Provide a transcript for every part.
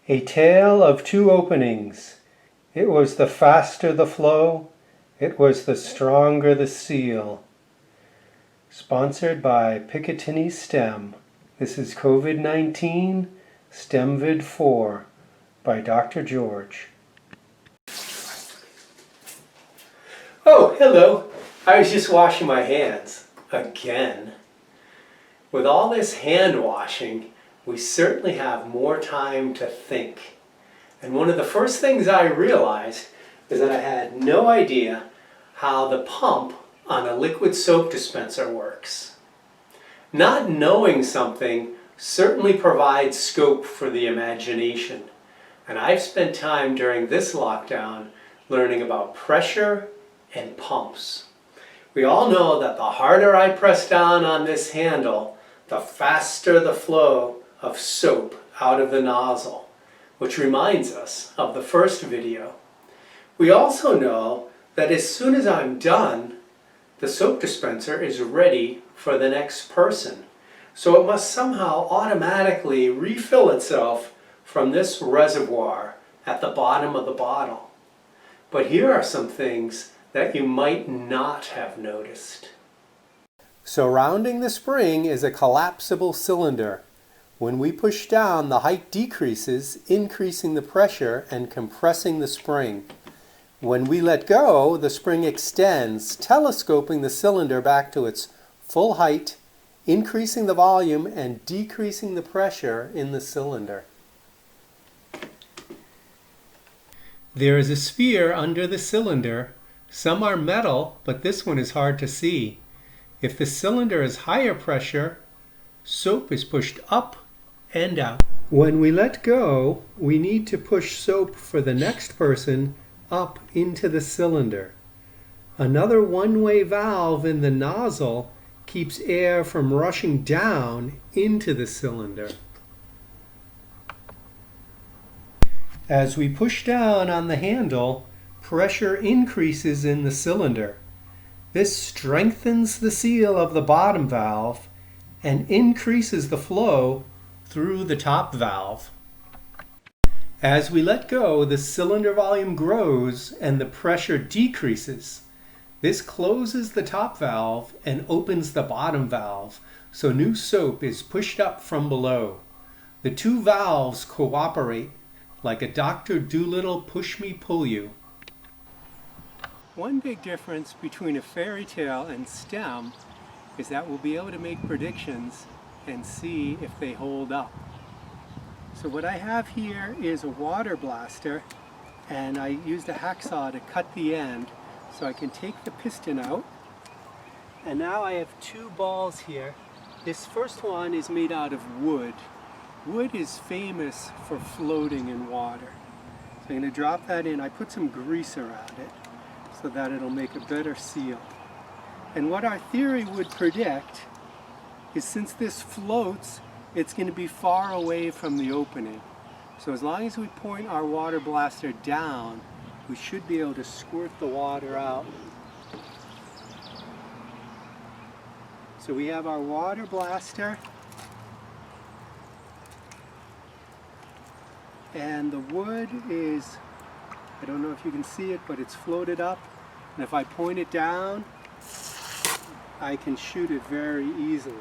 A tale of two openings. It was the faster the flow, it was the stronger the seal. Sponsored by Picatinny-STEM. This is Covid-19 STEMvid4 by Dr. George. Oh, hello. I was just washing my hands. Again. With all this hand washing, we certainly have more time to think. And one of the first things I realized is that I had no idea how the pump on a liquid soap dispenser works. Not knowing something certainly provides scope for the imagination. And I've spent time during this lockdown learning about pressure and pumps. We all know that the harder I press down on this handle, the faster the flow of soap out of the nozzle, which reminds us of the first video. We also know that as soon as I'm done, the soap dispenser is ready for the next person. So it must somehow automatically refill itself from this reservoir at the bottom of the bottle. But here are some things that you might not have noticed. Surrounding the spring is a collapsible cylinder. When we push down, the height decreases, increasing the pressure and compressing the spring. When we let go, the spring extends, telescoping the cylinder back to its full height, increasing the volume and decreasing the pressure in the cylinder. There is a sphere under the cylinder. Some are metal, but this one is hard to see. If the cylinder is higher pressure, soap is pushed up and out. When we let go, we need to push soap for the next person up into the cylinder. Another one-way valve in the nozzle keeps air from rushing down into the cylinder. As we push down on the handle, pressure increases in the cylinder. This strengthens the seal of the bottom valve and increases the flow through the top valve. As we let go, the cylinder volume grows and the pressure decreases. This closes the top valve and opens the bottom valve, so new soap is pushed up from below. The two valves cooperate like a Dr. Dolittle push-me-pull-you. One big difference between a fairy tale and STEM is that we'll be able to make predictions and see if they hold up. So what I have here is a water blaster, and I used a hacksaw to cut the end so I can take the piston out. And now I have two balls here. This first one is made out of wood. Wood is famous for floating in water. So I'm going to drop that in. I put some grease around it so that it'll make a better seal. And what our theory would predict is, since this floats, it's going to be far away from the opening. So as long as we point our water blaster down, we should be able to squirt the water out. So we have our water blaster, and the wood is, I don't know if you can see it, but it's floated up. And if I point it down, I can shoot it very easily.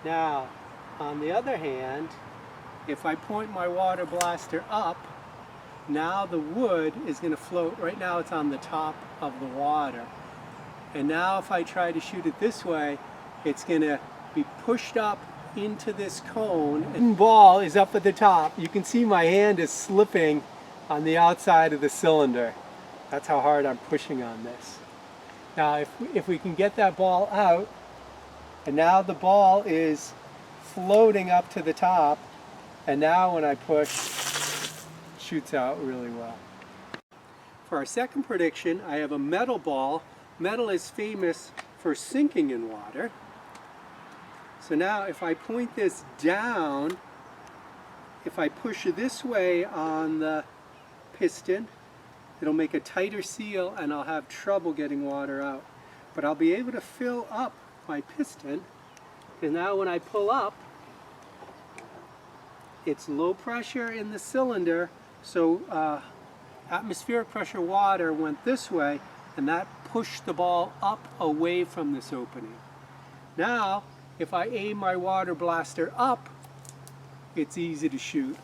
Now, on the other hand, if I point my water blaster up, now the wood is going to float. Right now it's on the top of the water. And now if I try to shoot it this way, it's going to be pushed up into this cone. And the ball is up at the top. You can see my hand is slipping on the outside of the cylinder. That's how hard I'm pushing on this. Now if we can get that ball out, and now the ball is floating up to the top, and now when I push, it shoots out really well. For our second prediction, I have a metal ball. Metal is famous for sinking in water. So now if I point this down, if I push this way on the piston, it'll make a tighter seal and I'll have trouble getting water out. But I'll be able to fill up my piston, and now when I pull up, it's low pressure in the cylinder, so atmospheric pressure water went this way, and that pushed the ball up away from this opening. Now, if I aim my water blaster up, it's easy to shoot.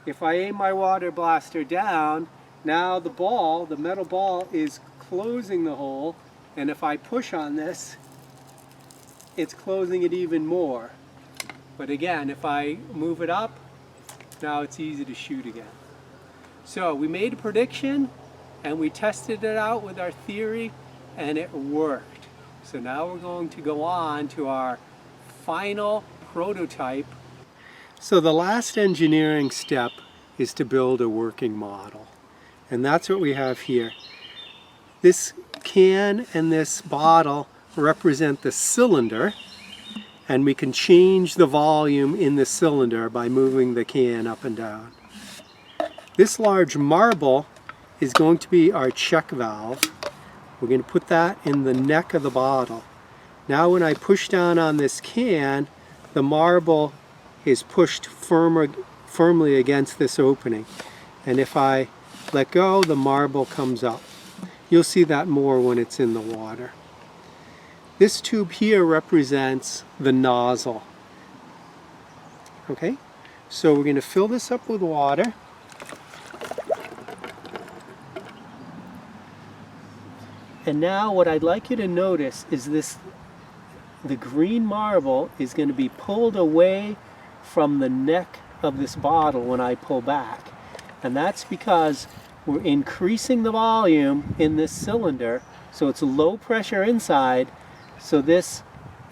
If I aim my water blaster down, now the ball, the metal ball, is closing the hole, and if I push on this, it's closing it even more. But again, if I move it up, now it's easy to shoot again. So we made a prediction, and we tested it out with our theory, and it worked. So now we're going to go on to our final prototype. So the last engineering step is to build a working model. And that's what we have here. This can and this bottle represent the cylinder, and we can change the volume in the cylinder by moving the can up and down. This large marble is going to be our check valve. We're going to put that in the neck of the bottle. Now when I push down on this can, the marble is pushed firmly against this opening. And if I let go, the marble comes up. You'll see that more when it's in the water. This tube here represents the nozzle. Okay, so we're going to fill this up with water. And now what I'd like you to notice is the green marble is going to be pulled away from the neck of this bottle when I pull back. And that's because we're increasing the volume in this cylinder, so it's low pressure inside, so this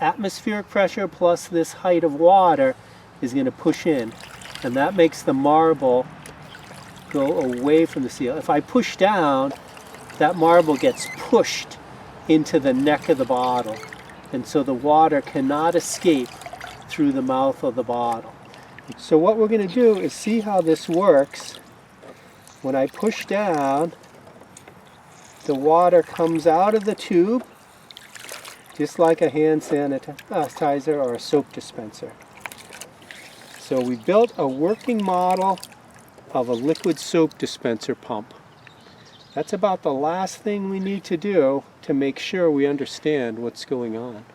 atmospheric pressure plus this height of water is going to push in. And that makes the marble go away from the seal. If I push down, that marble gets pushed into the neck of the bottle, and so the water cannot escape through the mouth of the bottle. So what we're going to do is see how this works. When I push down, the water comes out of the tube just like a hand sanitizer or a soap dispenser. So we built a working model of a liquid soap dispenser pump. That's about the last thing we need to do to make sure we understand what's going on.